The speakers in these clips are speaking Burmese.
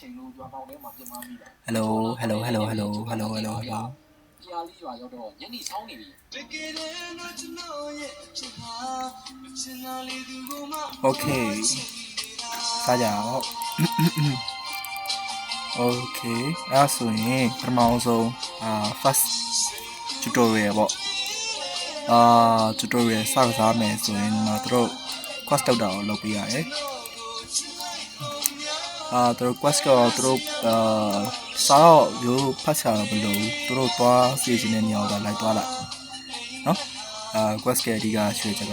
Hello, hello, hello, hello, hello, hello, hello. Okay. Sao Okay. So in first tutorial ပေါ့ tutorial စကားမယ်ဆိုရင်တို့ quest တောက်တာကိုလုပ်ပေးရတယ်တို့ quest ကိုတို့စာတော့ရိုးဖတ်ချာမလို့တို့သွားစီစဉ်တဲ့နေရာကိုလိုက်သွားလိုက်နော်quest ကအဓိကရွှေချက်က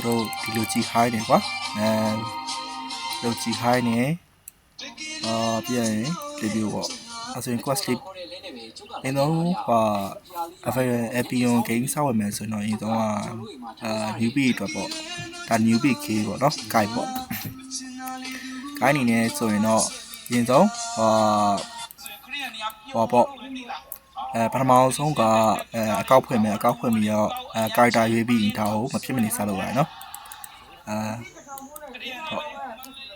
တို့ဒီလိုကြည့် high နေကွာလိုကြည့် high နေပြည့်ရင် review ပေါ့အဲဆိုရင် quest လေးအင်းတော့Epion game ဆောက်ဝယ်မယ်ဆိုတော့အင်းတော့newbie အတွက်ပေါ့ဒါ newbie key ပေါ့နော် guide ပေါ့ guide အနေနဲ့ဆိုရင်တော့အရင်ဆုံးပေါ့ပထမဆုံးကအကောက်ဖွင့်မယ်အကောက်ဖွင့်ပြီးတော့character ရွေးပြီးဒါကိုမဖြစ်မနေစလုပ်ရတယ်နော်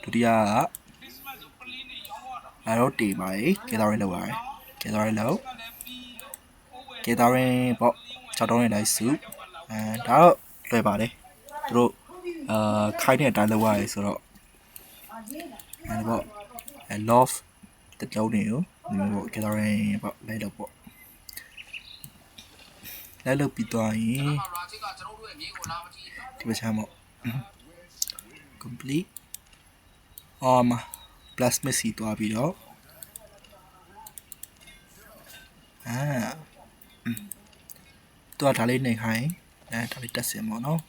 ဒုတိယကတော့တေးပါလေ gathering လုပ်ရတယ် gathering လုပ် gathering ပေါ့6တောင်းနေလိုက်စုဒါတော့လွယ်ပါတယ်သူတို့ခိုင်းတဲ့အတိုင်းလုပ်ရတယ်ဆိုတော့အဲ့ပေါ့ love တလုံးနေကိုဒီလိုပေါ့ gathering ပေါ့လိုက်လုပ်ပေါ့လိုက်လုပ်ပြီးသွားရင်ဒီမှာချမ်းပေါ့ complete plus Messi သွားပြီးတော့ตัวဒါလေးနေခိုင်းဒါလေးတက်စင်ပေါ့နော်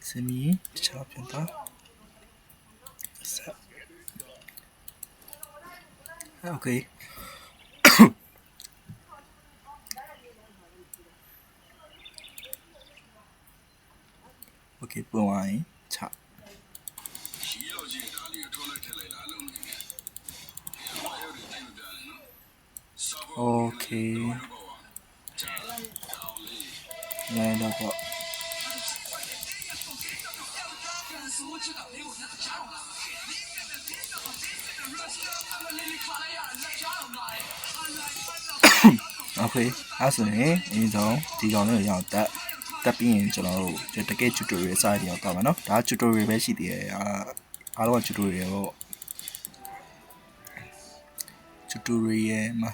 စင်မီတခြားပြန်သွားဆက်โอเคโอเคပုံဝိုင်းချโอเค来了吧OK အဲ့ဆိုရင်အရင်ဆုံးဒီကောင်လေးကိုရအောင်တက်ပြီးရင်ကျွန်တော်တို့တကယ် tutorial စရအောင်တော့မယ်နော်ဒါ tutorial ပဲရှိသေးတယ်အားလုံးက tutorial ပေါ့ tutorial မှာ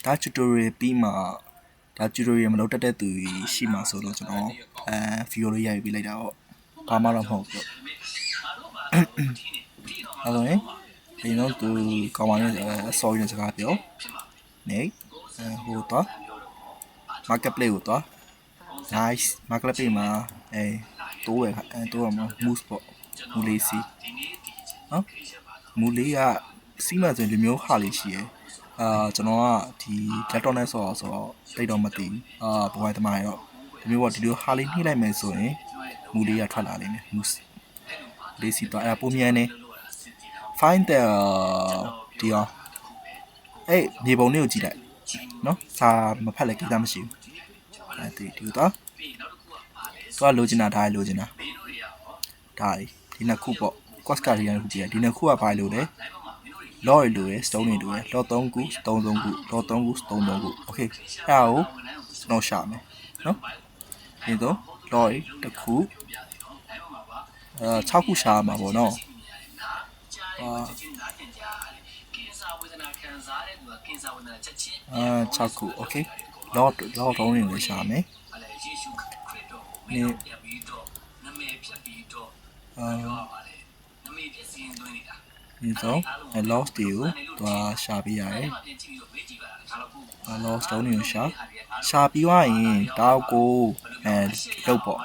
ဒါ tutorial ပြီးမှဒါ tutorial မလုပ်တတ်တဲ့သူရှိမှဆိုတော့ကျွန်တော်video လေးရိုက်ပြီးလိုက်တာပေါ့ဘာမှတော့မဟုတ်ဘူးအဲ့တော့ဒီတော့သူကောင်းပါနဲ့ sorry နဲ့စကားပြောနေဟိုတော့ marketplace ကိုတော့ nice marketplace မှာတိုးရတိုးရမှာ moose ပေါ့မူလေးစီနော်မူလေးကစီးမှဆိုရင်လူမျိုးဟာလေးရှိရယ်ကျွန်တော်ကဒီ laptop နဲ့ဆိုတော့တိတ်တော့မသိဘူးဘဝသမားရောဒီမျိုးပေါ့ဒီလိုဟာလေးနှိမ့်လိုက်မယ်ဆိုရင်မူလေးရထွက်လာလိမ့်မယ် moose လေးစီတော့ပုံမြန်နေ find the ဒီအောင်မြေပုံလေးကိုကြည့်လိုက်နော်စာမဖတ်လည်းကိစ္စမရှိဘူးဒီတော့သွားလိုချင်တာဒါလိုချင်တာဒါဒီနှစ်ခုပေါ့ quest ကလေးရခုပြဒီနှစ်ခုကဘာလို့လဲ law ရလို့ရ stone နေလို့ရ law 3ခု stone 3ခု law 3ခု stone 3ခု okay အဲ့ဒါကိုကျွန်တော်ရှာမယ်နော်ဒီတော့ law တစ်ခု6ခုရှာမှာပေါ့နော်6ခု okay law 3နေလို့ရှာမယ်ဒီတော့ loss တွေကိုသွားရှာပေးရတယ်loss တုံးတွေကိုရှာပြီးသွားရင်တောက်ကိုလုတ်ပေါ့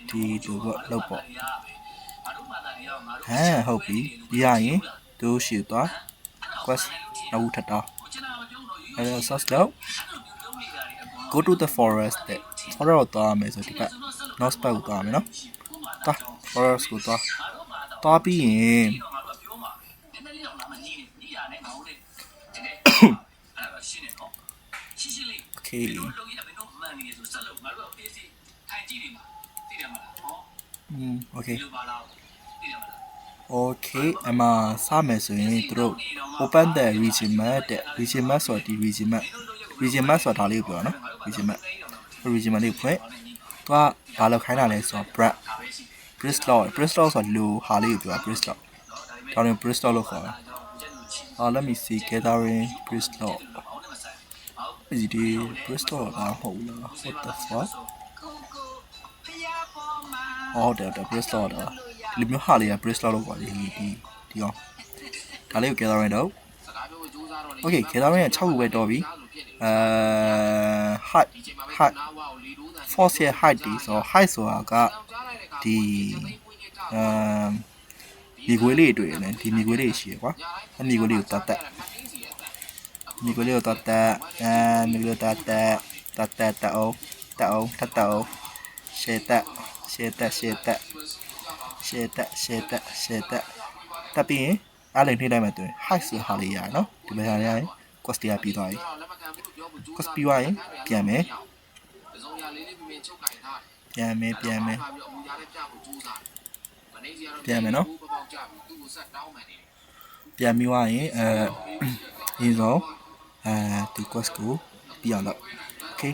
ဒီလိုပေါ့လုတ်ပေါ့ဟုတ်ပြီပြီးရရင်တို့ရှိသွား quest နောက်ထပ်တော့search တော့ go to the forest တဲ့ forest ကိုသွားမယ်ဆိုဒီဘက် north side ကိုသွားမယ်နော်သွား forest ကိုသွားပြီးရင် okay โอเค Okay အမှစမယ်ဆိုရင်သူတို့ open the region map တဲ့ region map ဆိုတော့ဒီ region map ဆိုတာဒါလေးကိုပြောတာနော် region map လေးဖွင့်သူကဘာလောက်ခိုင်းတာလဲဆိုတော့ Bristol ဆိုတာလူဟာလေးကိုပြောတာ Bristol ဒါရင် Bristol လို့ခေါ်တာlet me see gathering Bristol ဒီ Bristol ကမဟုတ်လား what the fuck ဟုတ်တယ် Bristol တာဒီမျိုးဟာလေးက Bristol လို့ခေါ်တယ်ဒီရောဒါလေးကို gathering တော့ okay gathering က6ခုပဲတော့ပြီheight force ရဲ့ height ဒီဆို height ဆိုတာကဒီမြေခွေးလေးတွေ့တယ်ဒီမြေခွေးလေးရှိရကွာအမြေခွေးလေးကိုတတ်မြေခွေးလေးကိုတတ်မြေခွေးတတ်အောင်ရှေ့တက်တပ်ပြီးရင်အားလည်းနှိမ့်လိုက်မှတွေ့ height ဆိုဟာလေးရနော်ဒီမှာရရင် cost ရပြီးသွားပြီ cost ပြီးသွားရင်ပြန်မယ်နော်ပြန်ပြီးသွားရင်ဒီဆုံးဒီ cost ကိုပြီးအောင်လုပ် okay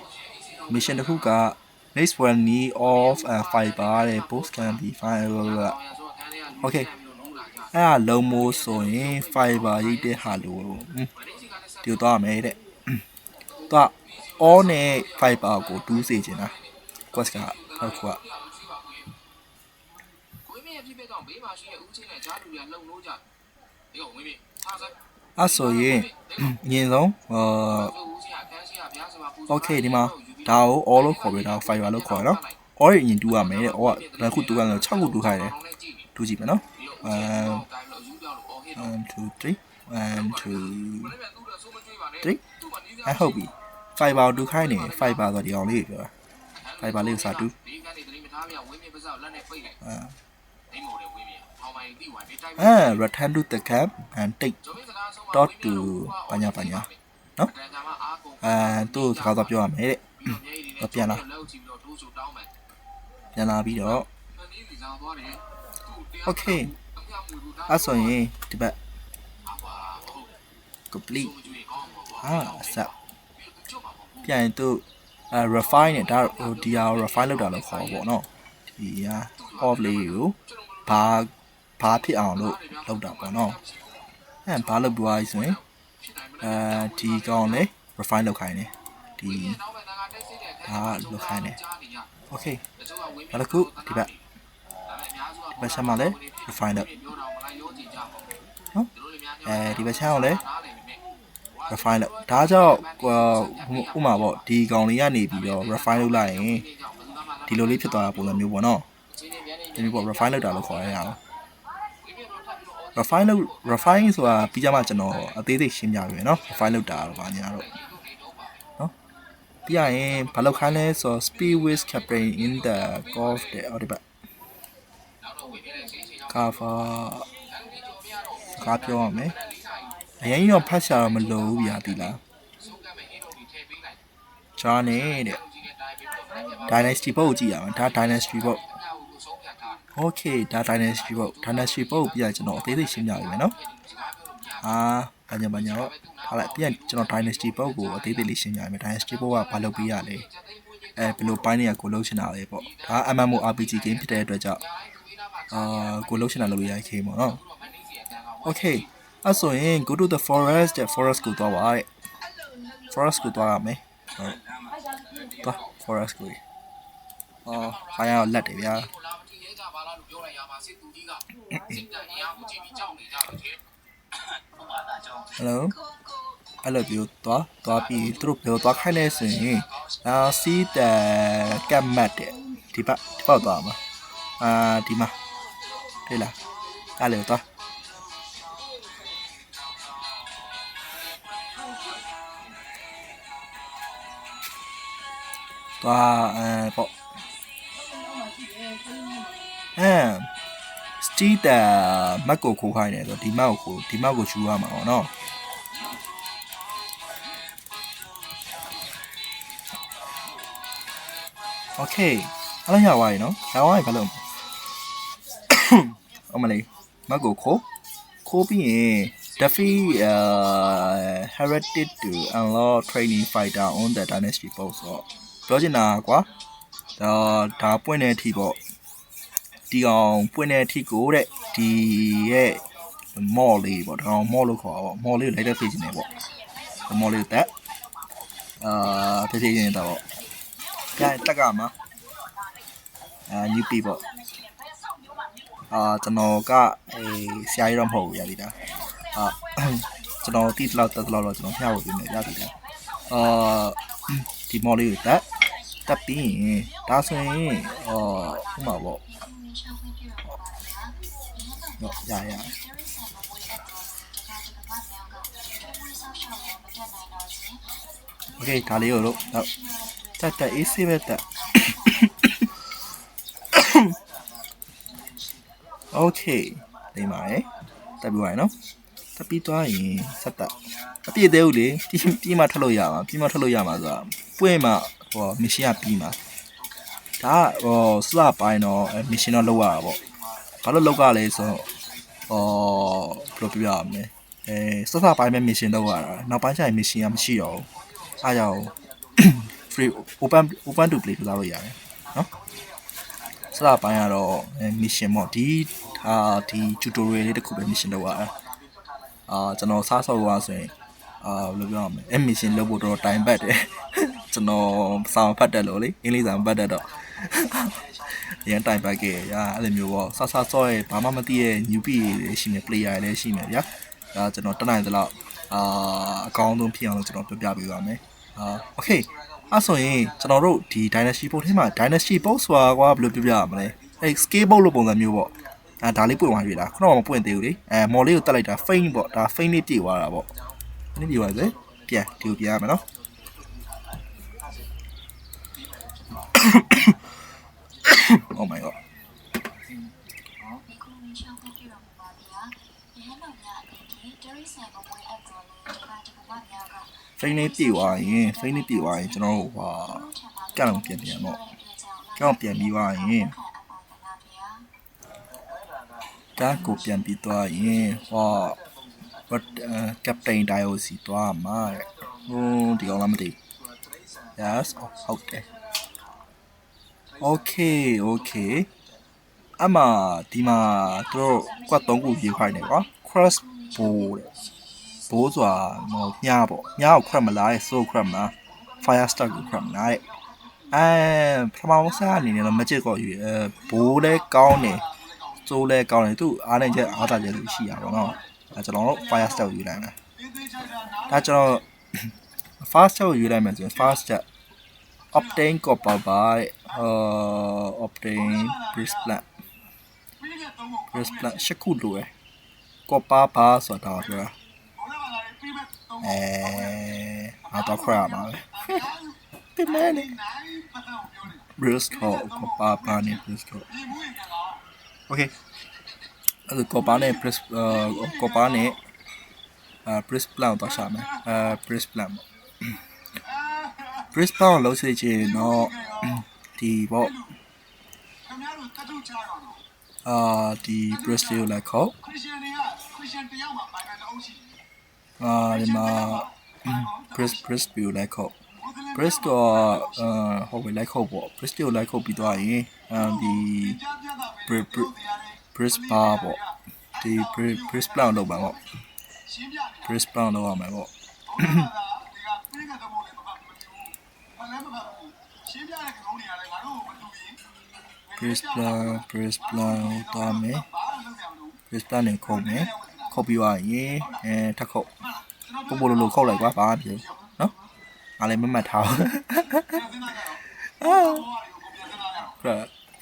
mission တစ်ခုကnext one need of fiber တဲ့ post can be fiber okay အဲ့ဒါလုံးမိုးဆိုရင် fiber ရိတ်တဲ့ဟာလို့ဒီတော့သွားမယ်တဲ့သူက all နဲ့ fiber ကိုတူးစေချင်တာ quest ကဟုတ်ကွာအဲ့ဆိုရင်အရင်ဆုံးokay ဒီမှာဒါကို all လို့ခေါ်ပြီးဒါကို fiber လို့ခေါ်ရနော် all ရရင်တူရမယ်တဲ့ all ကဘယ်ခုတူရလဲ6ခုတူခိုင်းတယ်တူကြည့်မယ်နော်1 2 3 I hope 5ပါတူခိုင်းနေ5ပါဆိုဒီအောင်လေးပြောတာ5ပါလေးကိုစာတူreturn to the camp and take dot to ဘာညာနော်သူ့စကားတော့ပြောရမယ်တဲ့ပြန်လာပြီးတော့ okay အဲ့ဆိုရင်ဒီဘက် complete ဆက်ပြန်ရင်သူ refine နဲ့ဒါဒီဟာ refine လုပ်တာလို့ခေါ်ပါပေါ့နော်ဒီဟာ off လေးကိုဘာဖြစ်အောင်လို့လုပ်တာပေါ့နော်ဘာလုပ်ပွားကြီးဆိုရင်ဒီကောင်လေး refine လုပ်ခိုင်းတယ်ဒီဒါလုပ်ခိုင်းတယ် okay နောက်တစ်ခုဒီဘက်ဆက်မှာလဲ refine လုပ်နော်ဒီဘက်ချမ်းအောင်လဲ refine လုပ်ဒါကြောင့်ဥမာပေါ့ဒီကောင်လေးကနေပြီးတော့ refine လုပ်လိုက်ရင်ဒီလိုလေးဖြစ်သွားတာပုံစံမျိုးပေါ့နော်ဒီမျိုးပေါ့ refine လုပ်တာလို့ခေါ်ရအောင် refine ဆိုတာပြီးကြမှာကျွန်တော်အသေးစိတ်ရှင်းပြပေးမယ်နော် refine လုပ်တာတော့ဗာညာတော့နော်ပြီးရရင်ဘာလုပ်ခိုင်းလဲဆို speed with campaign in the golf တဲ့အော်ဒီဘက် cover စကားပြောရမယ်အရင်တော့ဖတ်ရှာတော့မလိုဘူးဗျာဒီလားဂျာနေတဲ့ dynasty ဘုတ်ကြည့်ရအောင်ဒါ dynasty ဘုတ် okay ဒါ dynasty ဘုတ်ပြီးရကျွန်တော်အသေးစိတ်ရှင်းပြပေးမယ်နော်ဘာညာတော့ထားလိုက်ပြီးရကျွန်တော် dynasty ဘုတ်ကိုအသေးစိတ်လေးရှင်းပြပေးမယ် dynasty ဘုတ်ကဘာလုပ်ပေးရလဲဘယ်လိုပိုင်းနေရကိုလုံးချင်တာလဲပေါ့ဒါ MMORPG game ဖြစ်တဲ့အတွက်ကြောင့်ကိုလုံးချင်တာလုပ်ရခိုင်းပေါ့နော် okay အဲ့ဆိုရင် go to the forest တဲ့ forest ကိုသွားပါတဲ့ forest ကိုသွားရမယ်ဟုတ်သွား forest ကိုခိုင်းရလက်တယ်ဗျာ hello အဲ့လိုပြောသွားပြီးသူတို့ဘယ်လိုသွားခိုင်းလဲဆိုရင်see the camp map တဲ့ဒီဘက်သွားမှာဒီမှာတွေ့လားအဲ့လိုသွားပေါ့စတီးတာမတ်ကိုခိုးခိုင်းတယ်ဆိုဒီမတ်ကိုချူရမှာပေါ့နော် okay အဲ့လိုရပါရင်နော်ရပါရင်ဘာလို့အမလေး မကိုခိုးပြီးရင် defeat heretic to unlock training fighter on the dynasty boss ဆိုပြောချင်တာကွာဒါပွင့်တဲ့အထိပေါ့ဒီအောင်ပွင့်တဲ့အထိကိုတဲ့ဒီရဲ့မော်လေးပေါ့ဒါအောင်မော်လို့ခေါ်တာပေါ့မော်လေးကိုလိုက်တဲ့ဖေးချင်တယ်ပေါ့မော်လေးတက်ဖေးချင်နေတာပေါ့ကြိုင်တက်ကမှာUP ပေါ့ကျွန်တော်ကဆရာကြီးတော့မဟုတ်ဘူးရသည်တာကျွန်တော်တိတလောက်တက်တလောက်တော့ကျွန်တော်မျှဝေပေးမယ်ရသည်တာဒီမော်လေးကိုတက်ပြီးရင်ဒါဆိုရင်ဥမာပေါ့ရโอเคဒါလေးကိုတော့တက်အေးဆေးပဲတက်โอเคနေပါရယ်တက်ပြီးပါရယ်နော်တက်ပြီးသွားရင်ဆက်တက်အပြည့်သေးဘူးလေပြီးမှထွက်လို့ရမှာဆိုတာပွင့်မှမရှင်ကပြီးမှာဒါစလပိုင်းတော့မရှင်တော့လောက်ရတာပေါ့ဘာလို့လောက်ကလဲဆိုတော့ဘယ်လိုပြောရမလဲစပိုင်းပဲမရှင်လောက်ရတာနောက်ပိုင်းကျရင်မရှင်ကမရှိတော့ဘူးအားကြောင့် free open to play ပြလို့ရတယ်နော်စလာပိုင်းကတော့ mission ပေါ့ဒီ tutorial လေးတစ်ခုပဲ mission လုပ်ရတာကျွန်တော်စားဆောက်ရဆိုရင်ဘယ်လိုပြောရမလဲ mission လုပ်ဖို့တော့ time ပတ်တယ်ကျွန်တော်စာမဖတ်တတ်လို့လေအင်္ဂလိပ်စာမဖတ်တတ်တော့ရန် time ပတ်ခဲ့ရအဲ့လိုမျိုးပေါ့ဆဆော့ရဲ့ဘာမှမသိရဲ့ newbie တွေရှိနေ player တွေလည်းရှိနေဗျာကျွန်တော်တက်နိုင်သလောက်အကောင်းဆုံးဖြစ်အောင်ကျွန်တော်ပြောပြပေးပါမယ်okayအဲ့ဆိုရင်ကျွန်တော်တို့ဒီ dynasty boat ထဲမှာ dynasty boat ဆိုတာကွာဘယ်လိုပြောပြရမလဲscale boat လို့ပုံစံမျိုးပေါ့ဒါလေးပွင့်သွားပြီလားခုနကမပွင့်သေးဘူးလေမော်လေးကိုတက်လိုက်တာ faint ပေါ့ဒါ faint လေးပြေသွားတာပေါ့နည်းပြေသွားစေပြန်ဒီကိုပြန်ရမယ်နော်Oh my godဖိနေပြေသွားရင်ကျွန်တော်တို့ကြောက်ပြန်ပေါ့ကြောက်ပြန်ပြီးသွားရင်ဒါကိုပြန်ပြီးသွားရင်captain dial စီသွားမှာဒီကောင်လားမသိ yes ဟုတ်တယ် okay အမဒီမှာတို့ကွက်3ခုရေးခိုင်းတယ်ကွာ cross bow တဲ့ဘိုးဆိုတာမြားပေါ့မြားကိုခရက်မလားတဲ့ဆိုးခရက်မလား fire star ကိုခရက်မလားတဲ့ပထမဆုံးအနေနဲ့တော့မကြည့်တော့ယူဘိုးလဲကောင်းတယ်စိုးလဲကောင်းတယ်သူအားနိုင်ချက်အားသာချက်လို့ရှိရပါတော့ကျွန်တော်တို့ fire star ကိုယူလိုက်မယ်ဒါကျွန်တော် fast star ကိုယူလိုက်မယ်ဆိုရင် fast star obtain copper ပါတဲ့obtain breastplate ရှစ်ခုလိုရယ် copper ပါဆိုတာပြောတာတော့ခရမှာပဲပြမဲနေ Bristol ကိုပါနေ Bristol Okay အဲ့ဒါကိုပါနေ Bristol တော့ရှာမယ်Bristol လို့ဆိုချင်တော့ဒီပေါ့ဒီ Bristol ကိုလိုက်ခေါ်ဒီမှာ Bristol လိုက်ခေါ် Bristol ဟုတ်ပြီလိုက်ခေါ်ပေါ့ Bristol လိုက်ခေါ်ပြီးသွားရင်ဒီ Bristol ပေါ့ဒီ Bristol လောက်ပါပေါ့ Bristol လောက်ရမယ်ပေါ့ Bristol တော့မယ် Bristol နဲ့ခေါ်မယ်ခေါ်ပြီးသွားရင်ထပ်ခေါ်ပို့လို့ခေါ်လိုက်ကွာဘာမှမဖြစ်နော်အားလည်းမမှတ်ထား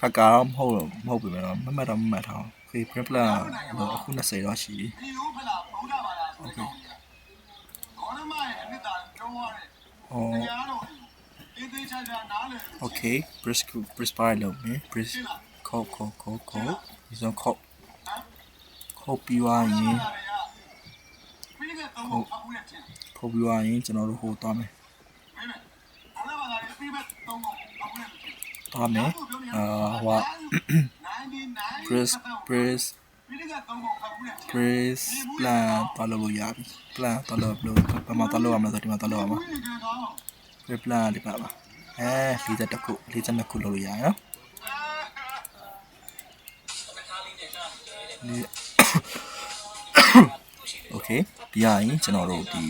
ဖကားမဟုတ်ပြီနော်မမှတ်ထား Okay Bristol အခု20တော့ရှိပြီ Okay Okay Bristol လုံးမယ် ခေါ်ဒီဆုံးခေါ်ပြီးသွားရင်ကျွန်တော်တို့ဟိုသွားမယ် Grace plan သွားလုပ်လို့ရပြီ plan သွားလုပ်လို့ဘာမှသွားလုပ်ရမလဲဆိုဒီမှာသွားလုပ်ရမှာ Grace plan ဒီပါပါ40ခု42ခုလုပ်လို့ရတယ်နော်โอเคပြီးရင်ကျွန်တော်တို့ဒီ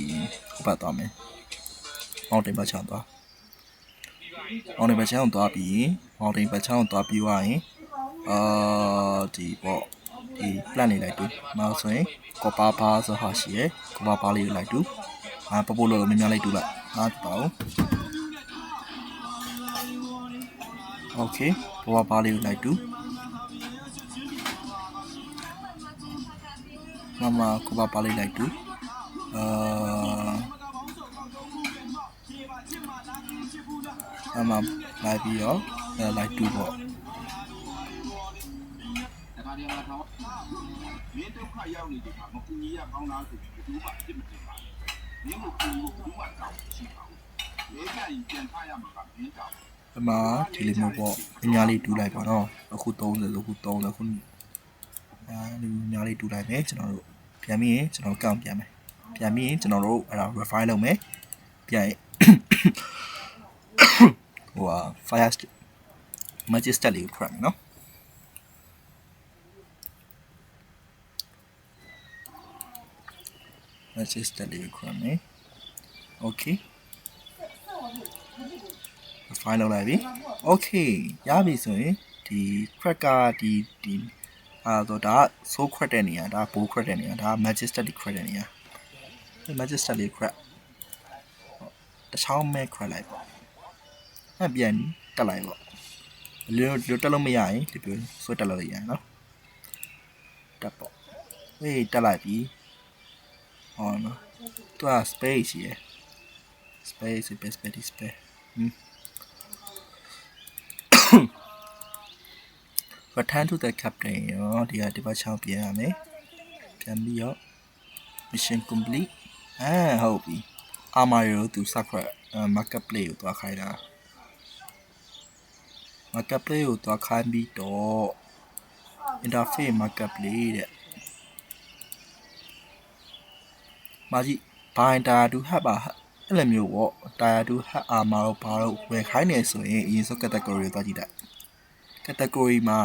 ဟိုဘက်သွားမယ် mountain ဘက်ချောင်းသွား mountain ဘက်ချောင်းသွားပြီး mountain ဘက်ချောင်းသွားပြီးသွားရင်ဒီပေါ့ဒီ plan လေးလိုက်တူနောက်ဆိုရင် copper bar ဆိုဟာရှိရယ် copper bar လေးလိုက်တူပပို့လို့များများလိုက်တူလိုက်ဟာပေါ့ okay copper bar လေးလိုက်တူမမ copper bar လေးလိုက်တူမလိုက်ပြီးတော့လိုက်တူပေါ့မင်းဒုက္ခရောက်နေတယ်မှာမကူညီရကောင်းလားဆိုပြီးဘူးမှအစ်မတင်ပါဘူးမင်းကိုကူညီဖို့ဘူးမှတောင်းရှိပါဘူးမဲကြရင်ပြန်ထားရမှာကမင်းတောင်းအမဒီလိုမျိုးပေါ့အများလေးတူးလိုက်ပါတော့အခု30အခု30အခုဒီများလေးတူးလိုက်မယ်ကျွန်တော်တို့ပြန်ပြီးရင်ကျွန်တော်ကောက်ပြန်မယ်ပြန်ပြီးရင်ကျွန်တော်တို့အဲ့ဒါ refine လုပ်မယ်ပြန်ရင်ဟိုfire magic step လေးကိုခရမယ်နော်magic step လေးကိုခရမယ် okay refine လုပ်လိုက်ပြီ okay ရပြီဆိုရင်ဒီ cracker ဒီဆိုဒါ so crack တဲ့နေရာဒါ bow crack တဲ့နေရာဒါ magic step လေး crack တဲ့နေရာဒီ magic step လေး crack တချောင်းမဲ crack လိုက်ပေါ့ပြန်တက်လိုက်ပေါ့လွတ်တက်လို့မရရင်ဒီပြောဆွတ်တက်လို့ရရင်နော်တက်ပေါ့ဟေးတက်လိုက်ပြီဟောနော်သူက space ရယ် space return to the captain ရောဒီဘက်ချောင်းပြန်ရမယ်ပြန်ပြီးတော့ mission complete ဟုတ်ပြီ armor ရောသူ secret marketplace ကိုသွားခိုင်းတာ marketplace ကိုသွားခိုင်းပြီးတော့ interface marketplace တဲ့မာကြီး binder to have အဲ့လိုမျိုးပေါ့ tire to have armor ကိုဘာလို့ဝယ်ခိုင်းနေဆိုရင်အရင်ဆုံး category ကိုသွားကြည့်လိုက် category မှာ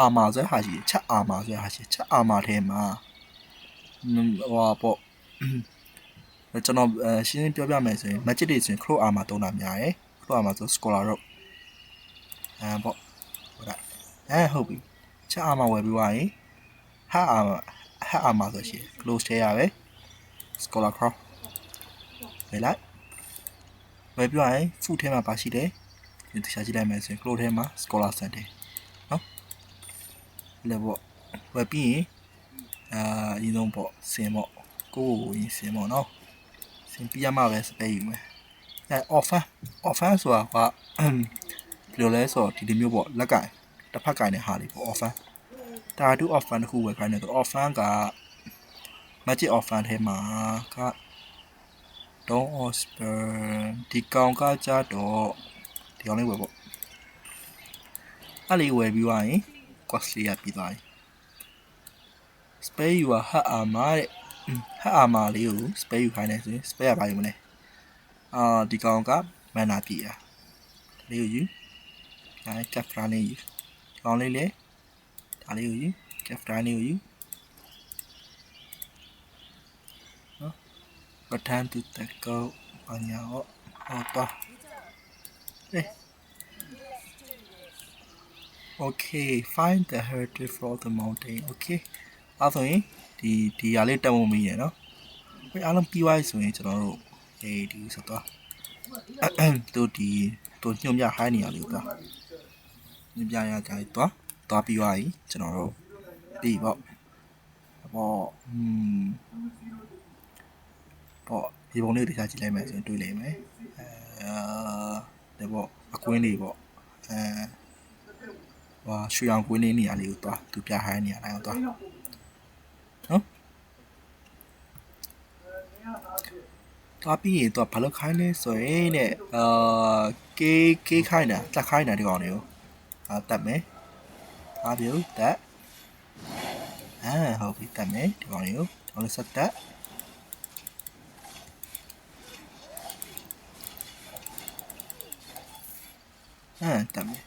armor ဆိုတဲ့ဟာရှိချက် armor ဆိုတဲ့ဟာရှိချက် armor ထဲမှာဟိုပေါ့ကျွန်တော်ရှင်းပြောပြမယ်ဆိုရင် magic တွေဆိုရင် crow armor သုံးတာများတယ် crow armor ဆို scholar တော့ပေါ့ဟုတ်လားဟုတ်ပြီချက် armor ဝယ်ပြီးသွားရင် hat armor ဆိုရှိ close ထဲရပဲ scholar crow ဝယ်လိုက်ဝယ်ပြီးသွားရင် food ထဲမှာပါရှိတယ်ဒီတခြားကြည့်လိုက်မယ်ဆိုရင် crow ထဲမှာ scholar center နော်လည်းပေါ့ဝယ်ပြီးရင်အရင်ဆုံးပေါ့စင်ပေါ့ကိုရင်စင်ပေါ့နော်စင်ပြရမှာပဲစပေးယူမယ်offer ဆိုတာကဘယ်လိုလဲဆိုတော့ဒီလိုမျိုးပေါ့လက်ကင်တစ်ဖက်ကင်တဲ့ဟာလေးပေါ့ offer တာတူ offer တစ်ခုဝယ်ခိုင်းတယ်ဆို offer က magic offer ထဲမှာက don't osper ဒီကောင်ကကြတော့ဒီကောင်လေးဝယ်ပေါ့အဲ့လေးဝယ်ပြီးသွားရင် costly ရပြီးသွားပြီ spare you hat armor တဲ့ hat armor လေးကို spare ယူခိုင်းတယ်ဆိုရင် spare ရပါယူမလဲဒီကောင်က mana ပြည့်ရလေးကိုယူcapra လေးယူကောင်လေးလေဒါလေးကိုယူ capra လေးကိုယူနော် return to the go ဘာညာဟောတော့okay find the heritage for the mountain okay အဲ့ဆိုရင်ဒီဟာလေးတက်ဖို့မီးရယ်နော်အားလုံးပြီးသွားပြီဆိုရင်ကျွန်တော်တို့ဒီဆိုတော့တို့ညွှန်ပြဟိုင်းနေရလေးပေါ့ညွှန်ပြရကြတယ်သွားပြီးသွားပြီကျွန်တော်တို့ဒီပေါ့ဒီပုံလေးကိုတရားကြည့်လိုက်မယ်ဆိုရင်တွေ့လိမ့်မယ်ဒါပေါ့အကွင်းလေးပေါ့ရွှေအောင်ကွင်းလေးနေရာလေးကိုသွားသူပြဟိုင်းနေရာတိုင်းကိုသွားနော်သွားပြီးရင်တော့ဘာလို့ခိုင်းလဲဆိုရင်တဲ့ကေးခိုင်းတာတက်ခိုင်းတာဒီကောင်တွေကိုတက်မယ်အားပြုတက် ဟုတ်ပြီတက်မယ်ဒီကောင်လေးကိုကျွန်တော်ဆက်တက်တက်မယ်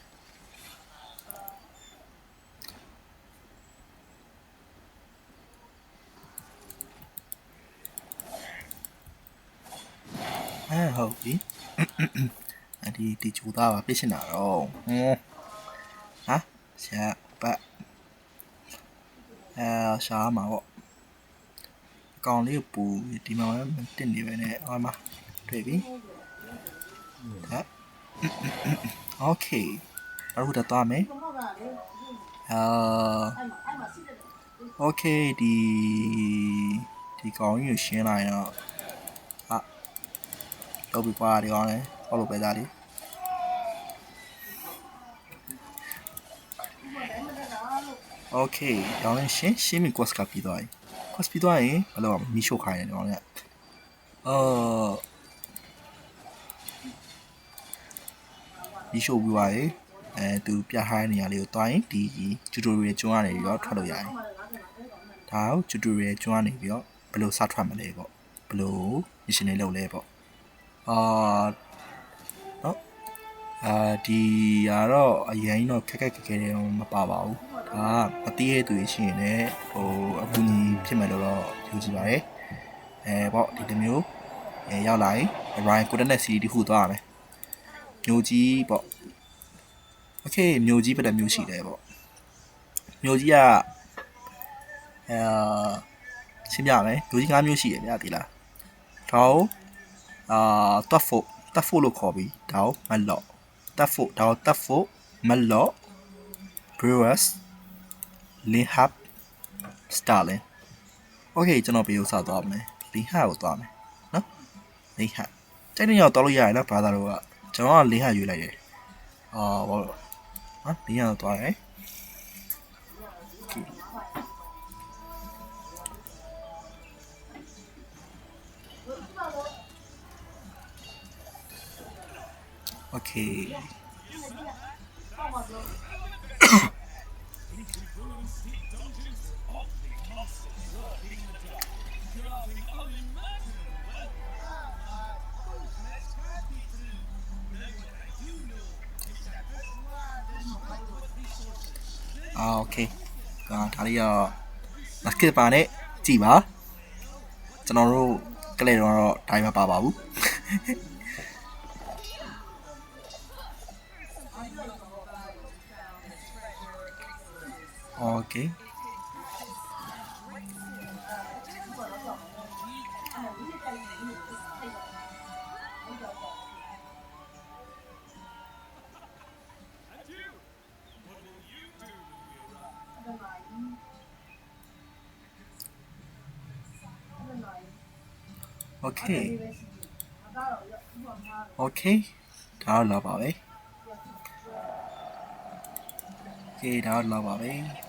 ဟုတ်ပြီဒီဂျူသားပါပြစ်ရှင်တာတော့ဟာရှာပတ်ရှာမှာပေါ့အကောင်လေးကိုပူဒီမှာမတက်နေပဲနဲ့ဟောမှာတွေ့ပြီဒါโอเคအဲ့ဒါတော့မယ်โอเคဒီကောင်ကြီးကိုရှင်းလိုက်တော့တော့ပြပါဒီကောင်လေးဟောလို့ပဲသားလေးโอเคတောင်းရင်ရှင်းပြီ quest ကပြီးသွားပြီ quest ပြီးသွားရင်ဘယ်လိုမီးရှို့ခိုင်းတယ်ဒီကောင်လေးမီးရှို့ပြီးသွားပြီသူပြထားတဲ့နေရာလေးကိုတွားရင်ဒီ tutorial ကျွန်းကနေပြီးတော့ထွက်လို့ရတယ်ဒါကို tutorial ကျွန်းကနေပြီးတော့ဘယ်လိုစထွက်မလဲပေါ့ဘယ်လို mission လေးလုပ်လဲပေါ့နော်ဒီကတော့အရင်တော့ခက်ခဲတယ်မပါပါဘူးဒါမသိရသူရှိရင်လည်းအကူအညီဖြစ်မယ်လို့တော့ယူကြည့်ပါတယ်ပေါ့ဒီလိုမျိုးရောက်လာရင် Ryan Coordinate Series တခုသွားရမယ်မျိုးကြီးပေါ့โอเคမျိုးကြီးဘယ်လိုမျိုးရှိလဲပေါ့မျိုးကြီးကရှင်းပြမယ်မျိုးကြီး5မျိုးရှိတယ်ဗျာဒီလားဒါကိုတက်ဖို့လို့ခေါ်ပြီးဒါကိုမလော့တက်ဖို့မလော့ Brewers Linhab Starling โอเคကျွန်တော်ပြေဥစားသွားမယ် Linhab ကိုသွားမယ်နော် Linhab တိုက်နေရောက်တော့လို့ရတယ်နော်ဘာသာတော့ကကျွန်တော်က Linhab ရွေးလိုက်တယ်ဘာလို့Linhab ကိုသွားတယ်Okay. Okay. ဒါလေးတော့ skip ပါနဲ့ကြည့်ပါကျွန်တော်တို့ကလေးတော့ဒါမှမပါပါဘူးOkay. Okay. Okay. ဒါတော့လောက်ပါပဲ Okay ဒါတော့လောက်ပါပဲ